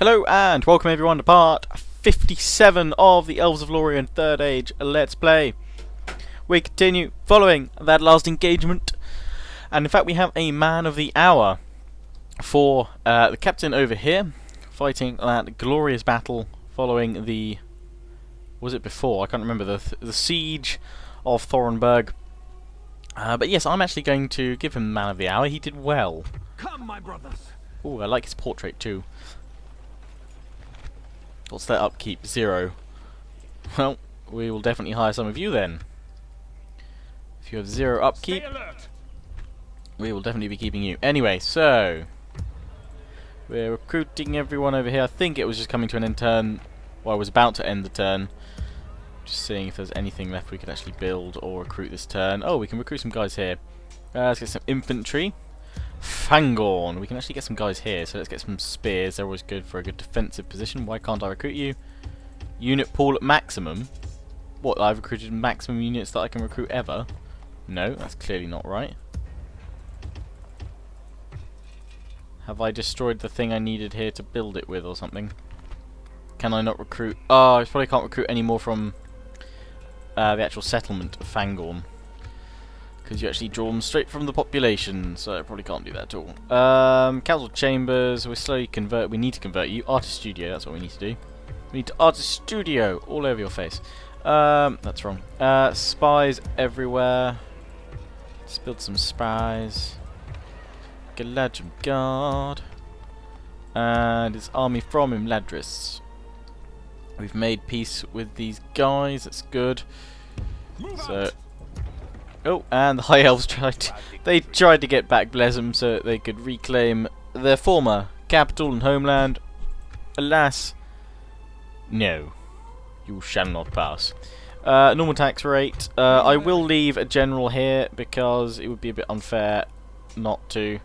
Hello and welcome everyone to part 57 of the Elves of Lórien 3rd Age Let's Play. We continue following that last engagement, and in fact we have a man of the hour for the captain over here, fighting that glorious battle following the... was it before? I can't remember, the siege of Thorenberg. But yes, I'm actually going to give him man of the hour. He did well. Come, my brothers. Ooh, I like his portrait too. What's that upkeep? 0. Well, we will definitely hire some of you then. If you have 0 upkeep, we will definitely be keeping you. Anyway, so we're recruiting everyone over here. I think it was just coming to an end turn. Well, I was about to end the turn. Just seeing if there's anything left we could actually build or recruit this turn. Oh, we can recruit some guys here. Let's get some infantry. Fangorn. We can actually get some guys here, so let's get some spears. They're always good for a good defensive position. Why can't I recruit you? Unit pool at maximum. What, I've recruited maximum units that I can recruit ever? No, that's clearly not right. Have I destroyed the thing I needed here to build it with or something? Can I not recruit? Oh, I probably can't recruit any more from the actual settlement of Fangorn, because you actually draw them straight from the population, so I probably can't do that at all. Council chambers, we slowly convert. We need to convert you. Artist studio, that's what we need to do. We need to artist studio all over your face. That's wrong. Spies everywhere. Let's build some spies. Galadrim Guard. And his army from Imladris. We've made peace with these guys, that's good. So... oh, and the High Elves tried to get back Blessem so that they could reclaim their former capital and homeland. Alas, no. You shall not pass. Normal tax rate. I will leave a general here because it would be a bit unfair not to.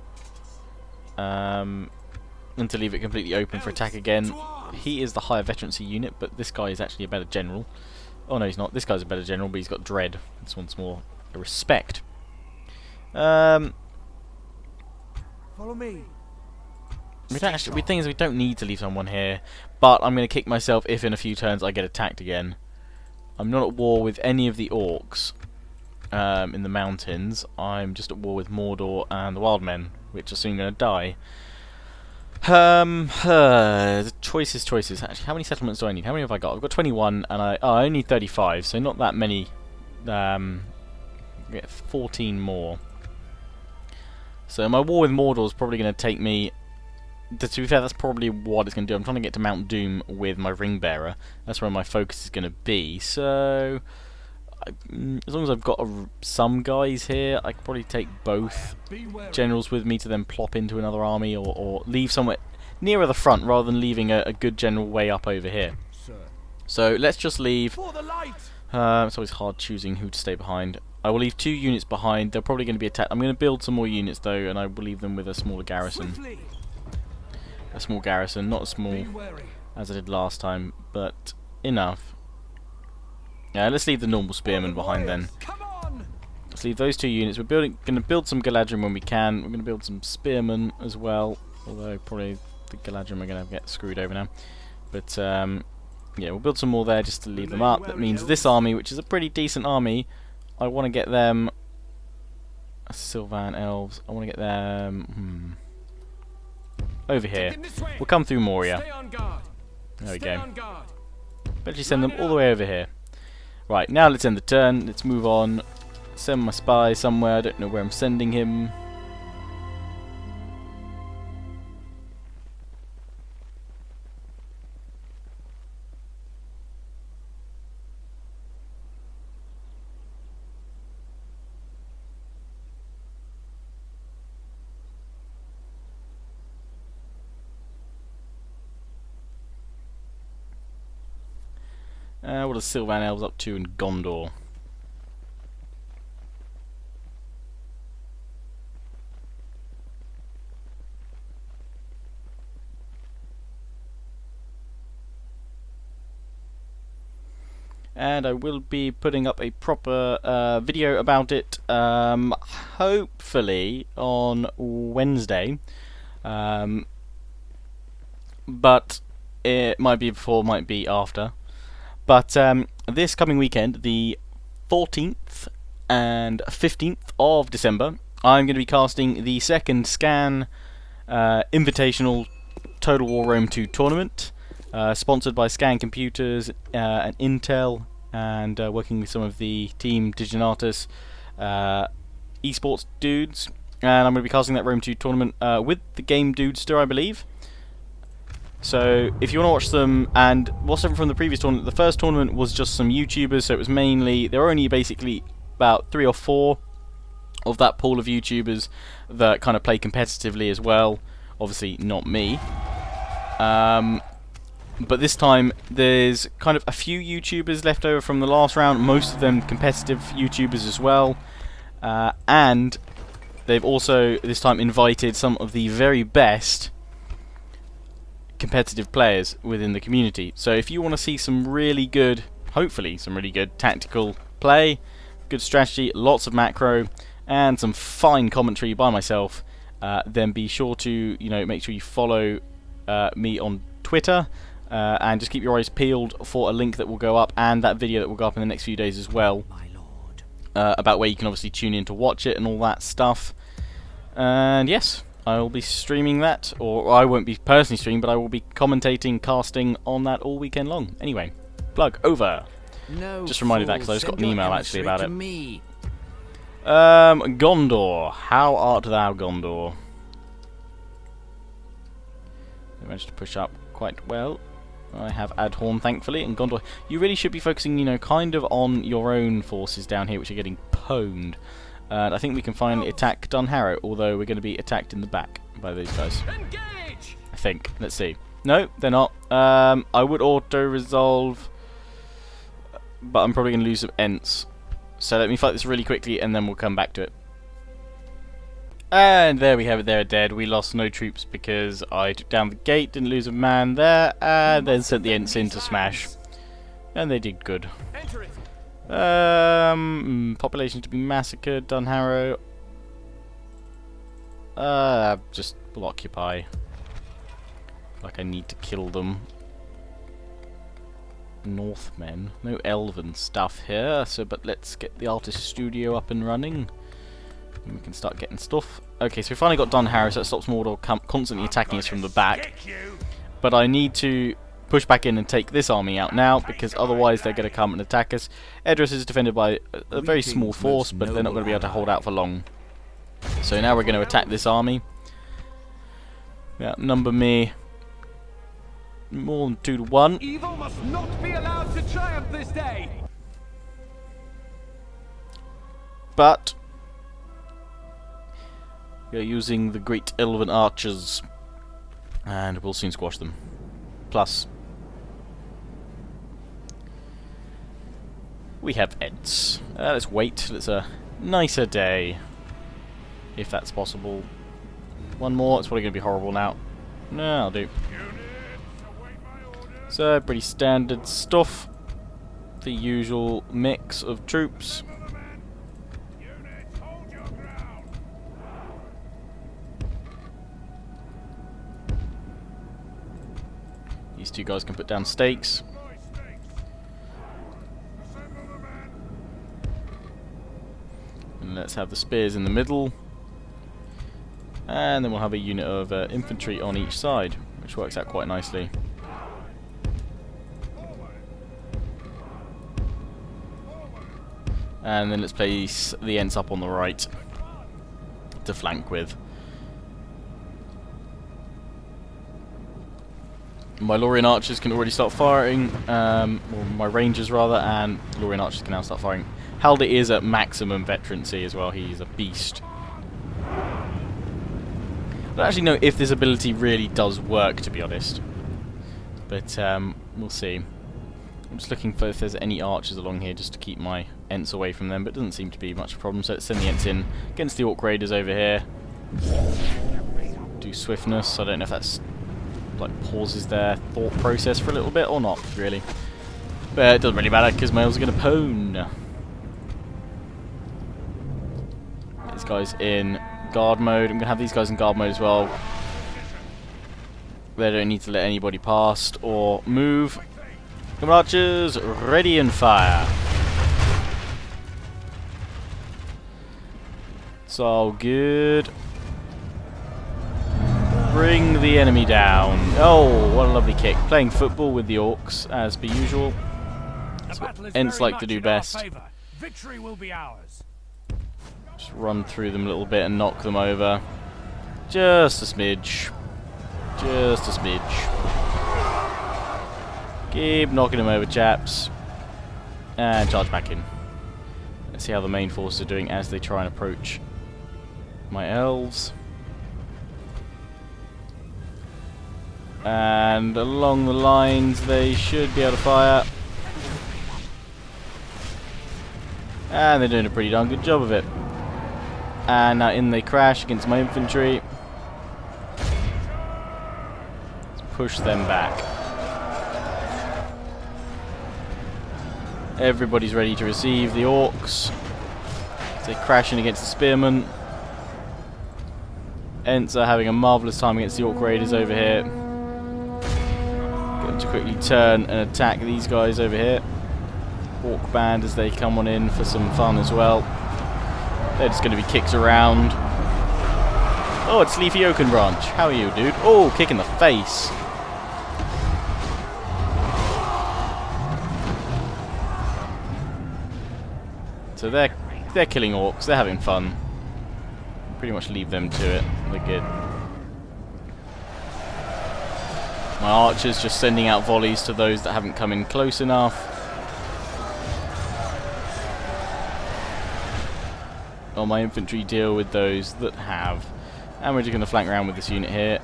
And to leave it completely open for attack again. He is the higher veterancy unit, but this guy is actually a better general. Oh no, he's not. This guy's a better general, but he's got dread. This one's more respect. Follow me. We don't actually. The thing is, we don't need to leave someone here, but I'm going to kick myself if in a few turns I get attacked again. I'm not at war with any of the orcs in the mountains. I'm just at war with Mordor and the Wildmen, which are soon going to die. Choices. Actually, how many settlements do I need? How many have I got? I've got 21, and I need 35, so not that many. Get 14 more. So my war with Mordor is probably going to take me... to be fair, that's probably what it's going to do. I'm trying to get to Mount Doom with my ring bearer. That's where my focus is going to be. So as long as I've got some guys here, I could probably take both generals with me to then plop into another army, or leave somewhere nearer the front rather than leaving a good general way up over here. So let's just leave. It's always hard choosing who to stay behind. I will leave 2 units behind. They're probably going to be attacked. I'm going to build some more units though, and I will leave them with a smaller garrison. A small garrison, not as small as I did last time, but enough. Yeah, let's leave the normal spearmen behind then. Let's leave those 2 units. We're going to build some Galadrim when we can. We're going to build some spearmen as well, although probably the Galadrim are going to get screwed over now. But yeah, we'll build some more there just to leave them up. That means this army, which is a pretty decent army, I want to get them... Sylvan Elves. I want to get them... over here. We'll come through Moria. There we go. Eventually send them all the way over here. Right, now let's end the turn. Let's move on. Send my spy somewhere. I don't know where I'm sending him. What are Sylvan Elves up to in Gondor? And I will be putting up a proper video about it, hopefully on Wednesday. But It might be before, might be after. But this coming weekend, the 14th and 15th of December, I'm going to be casting the second Scan Invitational Total War Rome 2 tournament, sponsored by Scan Computers and Intel, and working with some of the Team Diginatus esports dudes. And I'm going to be casting that Rome 2 tournament with the Game Dudester, I believe. So if you want to watch them, and what's different from the previous tournament, the first tournament was just some YouTubers, so it was mainly, there were only basically about 3 or 4 of that pool of YouTubers that kind of play competitively as well. Obviously not me. But this time there's kind of a few YouTubers left over from the last round, most of them competitive YouTubers as well. And they've also this time invited some of the very best competitive players within the community. So if you want to see some really good, hopefully some really good tactical play, good strategy, lots of macro, and some fine commentary by myself, then be sure to make sure you follow me on Twitter, and just keep your eyes peeled for a link that will go up, and that video that will go up in the next few days as well, about where you can obviously tune in to watch it and all that stuff. And yes, I will be streaming that, or I won't be personally streaming, but I will be commentating, casting on that all weekend long. Anyway, plug over. No, just reminded that because I just got an email actually about it. Me. Gondor, how art thou, Gondor? I managed to push up quite well. I have Adhorn, thankfully, and Gondor. You really should be focusing, kind of on your own forces down here, which are getting pwned. And I think we can finally attack Dol Harrow, although we're going to be attacked in the back by these guys. Engage! I think. Let's see. No, they're not. I would auto-resolve, but I'm probably going to lose some Ents. So let me fight this really quickly, and then we'll come back to it. And there we have it, they're dead. We lost no troops because I took down the gate, didn't lose a man there, and then sent the Ents in to smash. And they did good. Enter it. Population to be massacred, Dol Harrow. Just will occupy. Like I need to kill them. Northmen. No elven stuff here, but let's get the artist studio up and running. And we can start getting stuff. Okay, so we finally got Dol Harrow, so it stops Mordor constantly attacking us from the back. But I need to push back in and take this army out now, because otherwise they're going to come and attack us. Edris is defended by a very small force, but they're not going to be able to hold out for long. So now we're going to attack this army. Yeah, number me more than 2 to 1. Evil must not be allowed to triumph this day. But we are using the great elven archers, and we'll soon squash them. Plus, we have Ents. Let's wait. It's a nicer day, if that's possible. One more. It's probably going to be horrible now. No, I'll do. So, pretty standard stuff. The usual mix of troops. These two guys can put down stakes. And let's have the spears in the middle. And then we'll have a unit of infantry on each side, which works out quite nicely. And then let's place the Ents up on the right to flank with. My Lórien archers can already start firing, or my rangers rather, and Lórien archers can now start firing. Haldir is at maximum veterancy as well, he's a beast. I don't actually know if this ability really does work, to be honest. But we'll see. I'm just looking for if there's any archers along here just to keep my Ents away from them, but it doesn't seem to be much of a problem, so let's send the Ents in against the Orc Raiders over here. Do swiftness, I don't know if that's like pauses their thought process for a little bit or not, really. But it doesn't really matter because my elves are going to pwn. These guys in guard mode. I'm going to have these guys in guard mode as well. They don't need to let anybody past or move. Come on, archers, ready and fire. It's all good. Bring the enemy down. Oh, what a lovely kick. Playing football with the orcs, as per usual. That's what Ents like to do best. Victory will be ours. Just run through them a little bit and knock them over. Just a smidge. Just a smidge. Keep knocking them over, chaps. And charge back in. Let's see how the main force are doing as they try and approach my elves. And along the lines they should be able to fire. And they're doing a pretty darn good job of it. And now in they crash against my infantry. Let's push them back. Everybody's ready to receive the orcs. They're crashing against the spearmen. Ents are having a marvellous time against the orc raiders over here. Going to quickly turn and attack these guys over here. Orc band as they come on in for some fun as well. They're just going to be kicked around. Oh, it's Leafy Oakenbranch. How are you, dude? Oh, kick in the face. So they're killing orcs. They're having fun. Pretty much leave them to it. They're good. My archers just sending out volleys to those that haven't come in close enough. While my infantry deal with those that have. And we're just going to flank around with this unit here.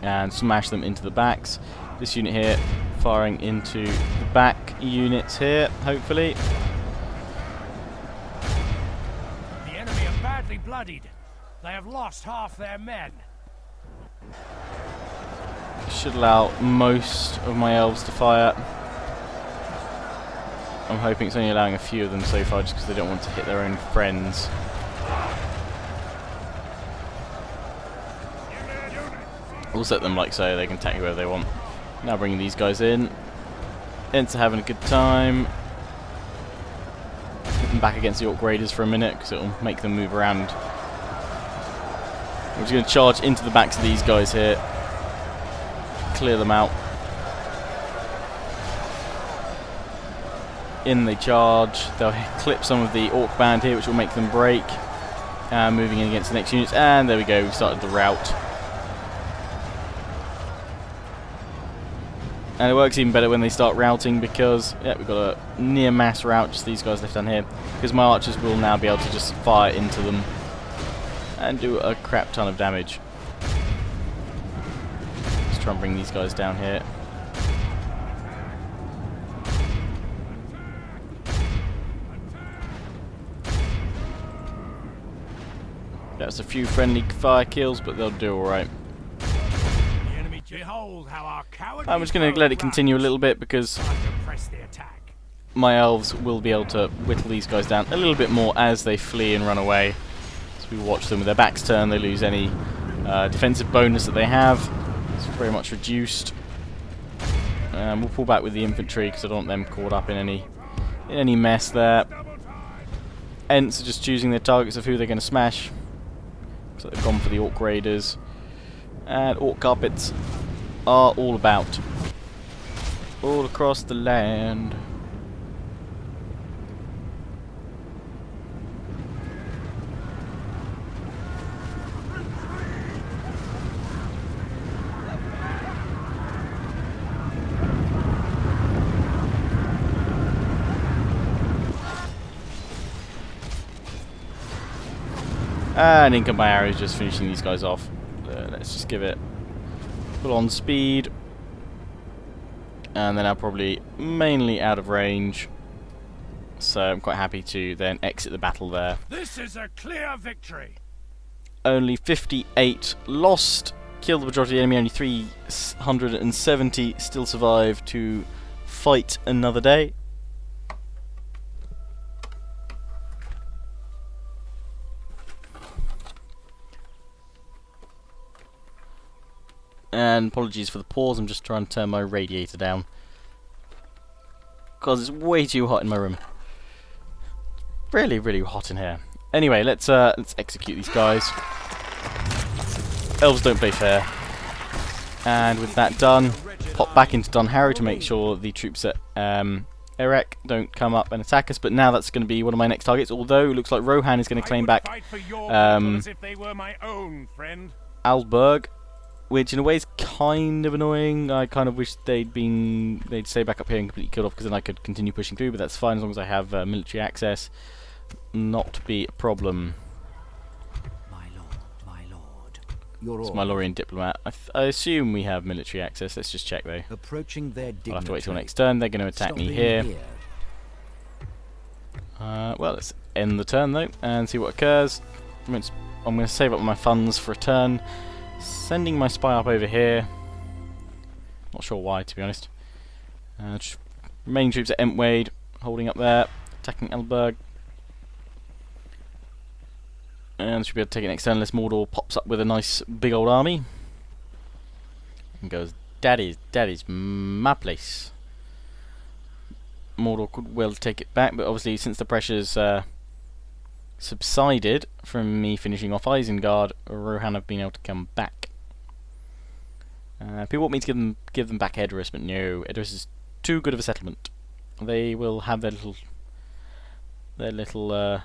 And smash them into the backs. This unit here firing into the back units here, hopefully. The enemy are badly bloodied. They have lost half their men. Should allow most of my elves to fire. I'm hoping it's only allowing a few of them so far just because they don't want to hit their own friends. We'll set them like so, they can attack whoever they want. Now bringing these guys in. Ents are having a good time. Put them back against the Orc Raiders for a minute because it'll make them move around. We're just going to charge into the backs of these guys here. Clear them out. In they charge. They'll clip some of the Orc band here, which will make them break. Moving in against the next units. And there we go, we started the rout. And it works even better when they start routing because, yeah, we've got a near mass rout, just these guys left down here. Because my archers will now be able to just fire into them and do a crap ton of damage. Let's try and bring these guys down here. That's a few friendly fire kills, but they'll do alright. I'm just going to let it continue a little bit because my elves will be able to whittle these guys down a little bit more as they flee and run away. As we watch them with their backs turned, they lose any defensive bonus that they have. It's very much reduced. We'll pull back with the infantry because I don't want them caught up in any mess there. Ents are just choosing their targets of who they're going to smash. So they've gone for the Orc Raiders. And Orc Carpets are all about. All across the land. And in come my arrows, just finishing these guys off. Let's just give it full on speed. And then I'm probably mainly out of range. So I'm quite happy to then exit the battle there. This is a clear victory. Only 58 lost. Killed the majority of the enemy, only 370 still survive to fight another day. And apologies for the pause, I'm just trying to turn my radiator down. Because it's way too hot in my room. Really, really hot in here. Anyway, let's execute these guys. Elves don't play fair. And with that done, pop back into Dol Harrow to make sure the troops at Erech don't come up and attack us. But now that's going to be one of my next targets. Although it looks like Rohan is going to claim back Alberg, which in a way is kind of annoying. I kind of wish they'd stay back up here and completely killed off, because then I could continue pushing through. But that's fine as long as I have military access. Not to be a problem. It's my Lórien diplomat. I assume we have military access. Let's just check though. Approaching their I'll have to wait till next turn. They're going to attack me here. Well, let's end the turn though and see what occurs. I'm going to save up my funds for a turn. Sending my spy up over here. Not sure why, to be honest. Remaining troops at Entwade, holding up there, attacking Elberg. And should be able to take it next turn unless Mordor pops up with a nice big old army. And goes, that is my place. Mordor could well take it back, but obviously since the pressure's subsided from me finishing off Isengard, Rohan have been able to come back. People want me to give them back Edoras, but no, Edoras is too good of a settlement. They will have their little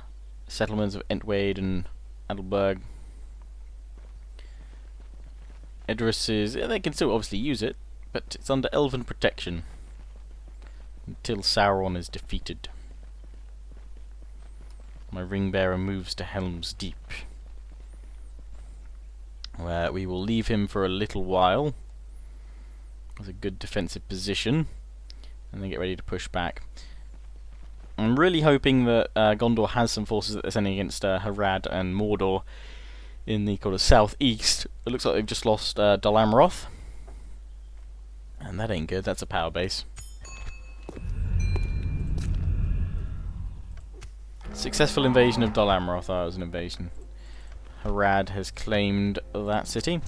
settlements of Entwade and Adelberg. Edoras is, they can still obviously use it, but it's under Elven protection until Sauron is defeated. My ring bearer moves to Helm's Deep, where we will leave him for a little while as a good defensive position, and then get ready to push back. I'm really hoping that Gondor has some forces that they're sending against Harad and Mordor in the kind of southeast. It looks like they've just lost Dol Amroth, and that ain't good. That's a power base. Successful invasion of Dol Amroth. That was an invasion. Harad has claimed that city.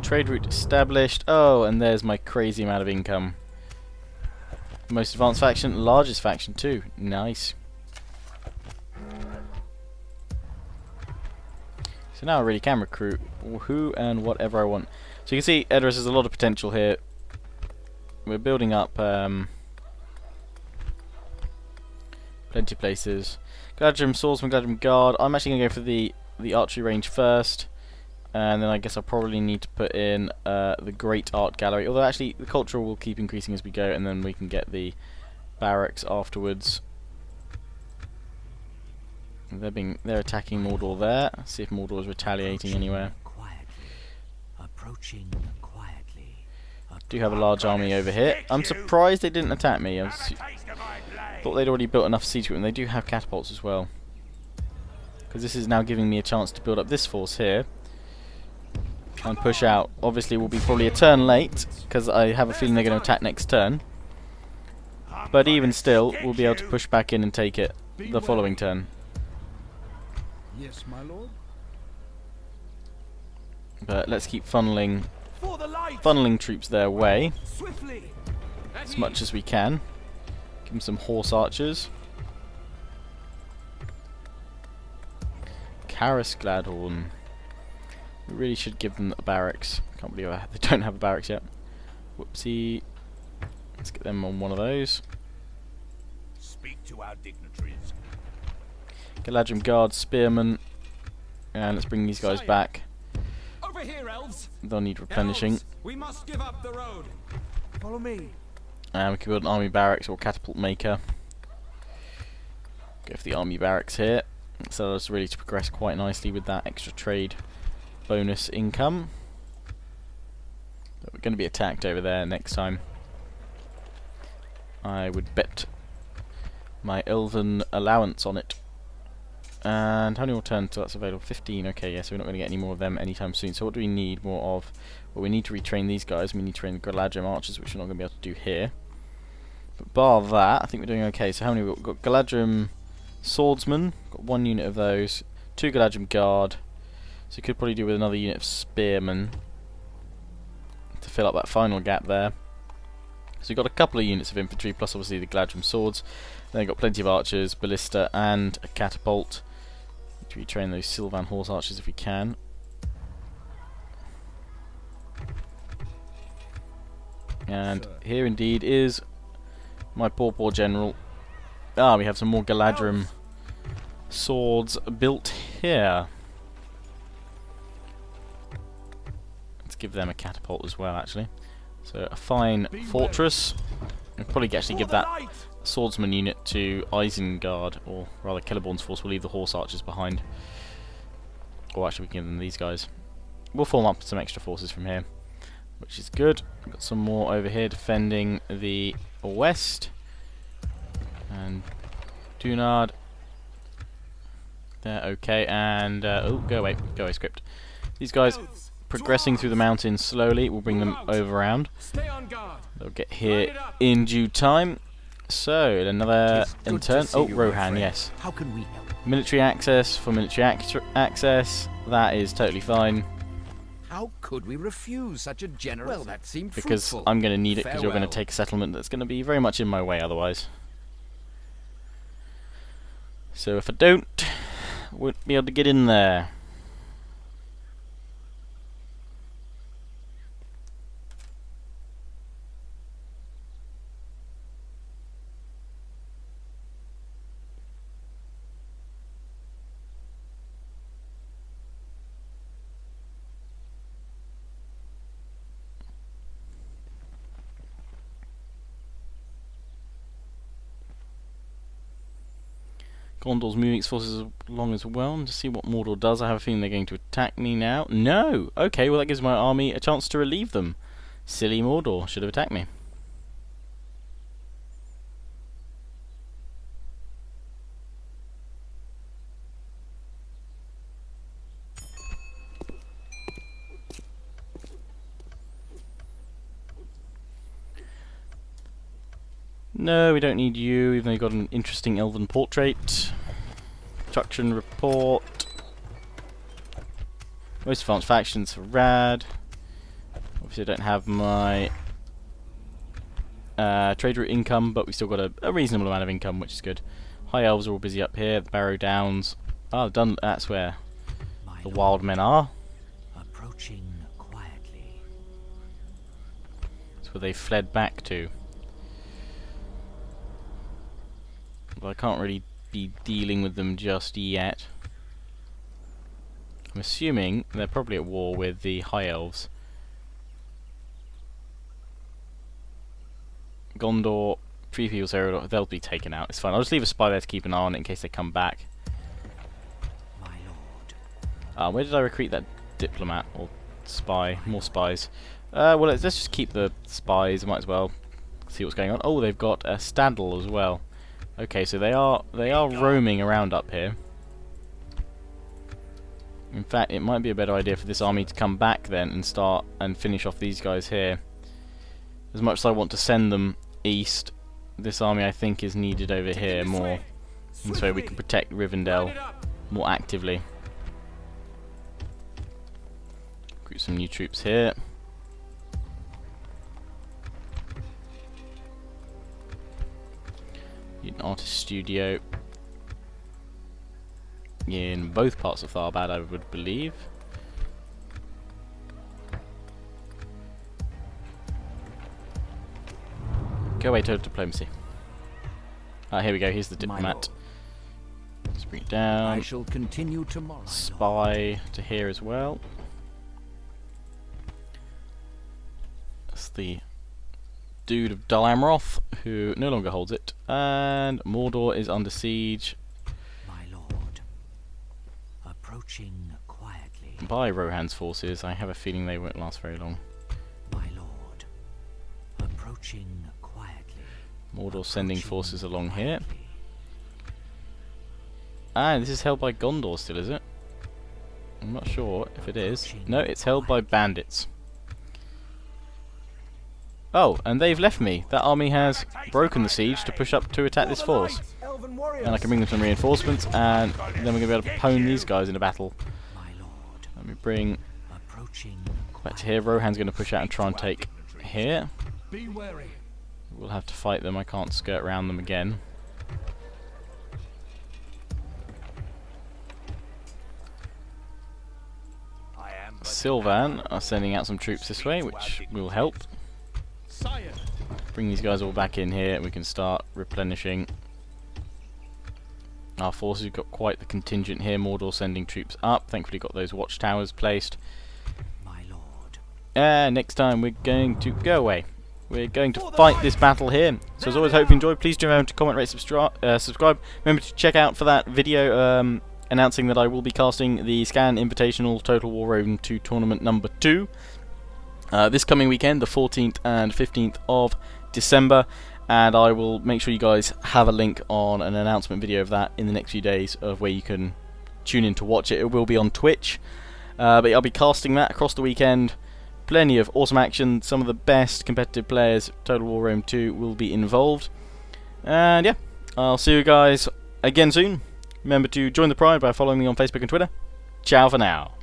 Trade route established. Oh, and there's my crazy amount of income. Most advanced faction, largest faction too. Nice. So now I really can recruit who and whatever I want. So you can see Edoras has a lot of potential here. We're building up plenty of places. Galadrim Swordsman, Galadrim Guard. I'm actually going to go for the archery range first. And then I guess I'll probably need to put in the Great Art Gallery. Although actually the cultural will keep increasing as we go, and then we can get the barracks afterwards. They're attacking Mordor there. Let's see if Mordor is retaliating anywhere. Do have a large army over here. I'm surprised they didn't attack me. I thought they'd already built enough siege equipment. They do have catapults as well, because this is now giving me a chance to build up this force here and push out. Obviously we'll be probably a turn late, because I have a feeling they're going to attack next turn. But even still, we'll be able to push back in and take it the following turn. Yes, my lord. But let's keep funneling troops their way as much as we can. Give them some horse archers. Karis Gladhorn. We really should give them a barracks. Can't believe they don't have a barracks yet. Whoopsie. Let's get them on one of those. Speak to our dignitaries. Galadrim Guard, Spearmen, and let's bring these guys back. Over here, elves. They'll need replenishing. Elves, we must give up the road. Follow me. And we can build an army barracks or catapult maker. Go for the army barracks here. So that's really to progress quite nicely with that extra trade bonus income. But we're going to be attacked over there next time. I would bet my elven allowance on it. And how many more turns till that's available? 15. Okay, yeah, so we're not going to get any more of them anytime soon. So what do we need more of? Well, we need to retrain these guys. We need to train the Galadrim archers, which we're not going to be able to do here. But bar that, I think we're doing okay. So how many we've got? Galadrim Swordsman. Got 1 unit of those. 2 Galadrim Guard. So you could probably do with another unit of spearmen to fill up that final gap there. So you've got a couple of units of infantry, plus obviously the Gladrum swords. Then you've got plenty of archers, ballista, and a catapult. To retrain those Sylvan horse archers if we can. And here indeed is my poor general. Ah, we have some more Galadrim swords built here. Let's give them a catapult as well, actually. So a fine fortress. We'll probably actually give that swordsman unit to Isengard, or rather Celeborn's force. We'll leave the horse archers behind. Or actually we can give them these guys. We'll form up some extra forces from here, which is good. We've got some more over here defending the west. And Dunard. They're okay, and oh, go away script. These guys progressing through the mountains slowly. We'll bring them over around. Stay on guard. They'll get here in due time. So another intern. Oh, Rohan, yes. How can we help? Military access for military access. That is totally fine. How could we refuse such a generous? Well, that seemed Because fruitful. I'm going to need it, because you're going to Farewell. take a settlement that's going to be very much in my way otherwise. So if I don't, I won't be able to get in there. Gondor's moving its forces along as well, and to see what Mordor does. I have a feeling they're going to attack me now. No! Okay, well that gives my army a chance to relieve them. Silly Mordor should have attacked me. No, we don't need you, even though you've got an interesting elven portrait. Construction report. Most advanced factions for rad. Obviously I don't have my trade route income, but we still got a reasonable amount of income, which is good. High elves are all busy up here. The Barrow Downs. Ah, done. That's where the wild men are. Approaching quietly. That's where they fled back to. But I can't really be dealing with them just yet. I'm assuming they're probably at war with the High Elves. Gondor, 3 people's area, they'll be taken out. It's fine. I'll just leave a spy there to keep an eye on it in case they come back. My lord. Where did I recruit that diplomat or spy? More spies. Well, let's just keep the spies. I might as well see what's going on. Oh, they've got a Stadel as well. Okay, so they are roaming around up here. In fact, it might be a better idea for this army to come back then and start and finish off these guys here. As much as I want to send them east, this army I think is needed over here more, and so we can protect Rivendell more actively. Recruit some new troops here. An artist studio in both parts of Tharbad, I would believe. Go away to diplomacy. Here we go. Here's the diplomat. Let's bring it down. I shall continue tomorrow. Spy to here as well. That's the dude of Dol Amroth, who no longer holds it, and Mordor is under siege. My lord. Approaching quietly. By Rohan's forces. I have a feeling they won't last very long. My lord. Approaching quietly. Mordor sending forces along here. Quietly. Ah, this is held by Gondor still, is it? I'm not sure if it is. No, it's held by bandits. Oh, and they've left me. That army has broken the siege to push up to attack this force. And I can bring them some reinforcements, and then we're going to be able to pwn these guys in a battle. My lord. Let me bring Approaching. back to here. Rohan's going to push out and try and take here. Be wary. We'll have to fight them. I can't skirt around them again. Sylvan are sending out some troops this way, which will help. Sire. Bring these guys all back in here and we can start replenishing our forces. We've got quite the contingent here. Mordor sending troops up. Thankfully got those watchtowers placed. My lord. Next time we're going to go away. We're going to fight this battle here. So as always, hope you enjoyed. Please do remember to comment, rate, subscribe. Remember to check out for that video announcing that I will be casting the Scan Invitational Total War Rome 2 Tournament number 2 this coming weekend, the 14th and 15th of December, and I will make sure you guys have a link on an announcement video of that in the next few days of where you can tune in to watch it. It will be on Twitch, but I'll be casting that across the weekend. Plenty of awesome action. Some of the best competitive players Total War Rome 2 will be involved, and yeah, I'll see you guys again soon. Remember to join the Pride by following me on Facebook and Twitter. Ciao for now.